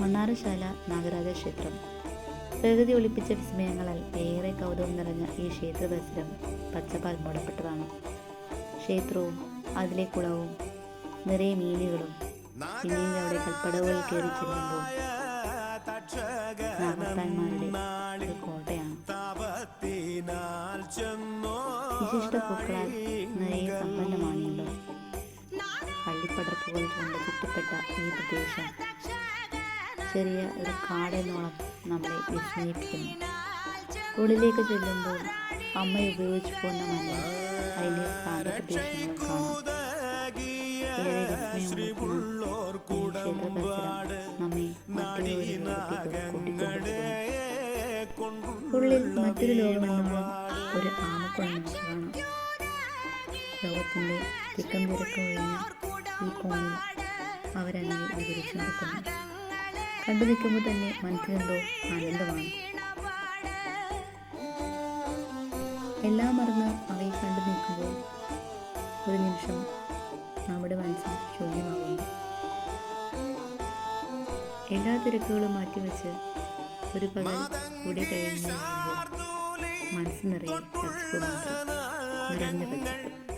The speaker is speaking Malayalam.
മണ്ണാറശാല നാഗരാജ ക്ഷേത്രം. പ്രകൃതി ഒളിപ്പിച്ച വിസ്മയങ്ങളാൽ ഏറെ കൗതുകം നിറഞ്ഞ ഈ ക്ഷേത്ര പരിസരം പച്ചപ്പാൽ മൂടപ്പെട്ടതാണ്. ക്ഷേത്രവും അതിലെ കുളവും നിറയെ മീനുകളും പിന്നീട് അവിടെ കൽപ്പടവുകൾ കയറി ചെല്ലുമ്പോൾ നാഗത്താന്മാരുടെ ഒരു കോട്ടയാണ്. വിശിഷ്ട പൂക്കളാൽ നിറയെ സമ്പന്നമാണല്ലോ. പള്ളിപ്പടർപ്പുകൾ കൊണ്ട് ചുറ്റപ്പെട്ട ഈ പ്രദേശം ചെറിയ ഒരു കാടെന്നോളം നമ്മളെ വിസ്മയിപ്പിക്കുന്നു. ഉള്ളിലേക്ക് ചെല്ലുമ്പോൾ അമ്മ ഉപയോഗിച്ചു പോകുന്ന മണ്ണ് അതിൻ്റെ കാലപ്രദേശങ്ങൾ കാണാം. ഏറെ വിസ്മയമുള്ള ക്ഷേത്ര പരിസരം നമ്മെ മറ്റൊരു ലോകത്തേക്ക് കൂട്ടിക്കൊണ്ടുപോകുന്നു. ഉള്ളിൽ മറ്റൊരു ലോകമെന്നുള്ള ഒരു ആമക്കുളം നമുക്ക് കാണാം. ലോകത്തിൻ്റെ തിക്കം തിരക്കം ഒഴിഞ്ഞ ഈ കോണിൽ അവരങ്ങനെ വിവരിച്ചു നിൽക്കുന്നു. കണ്ടു നിൽക്കുമ്പോൾ തന്നെ മനസ്സിനെന്തോ ആനന്ദമാണ്. എല്ലാം മറന്ന് അവയെ കണ്ടു നിൽക്കുമ്പോൾ ഒരു നിമിഷം നമ്മുടെ മനസ്സിൽ ശൂന്യമാകുന്നു. എല്ലാ തിരക്കുകളും മാറ്റിവെച്ച് ഒരു പകൽ കൂടെ കഴിഞ്ഞ് മനസ്സ് നിറയെ പച്ചപ്പ് മാത്രം നിറഞ്ഞ പച്ചപ്പ്.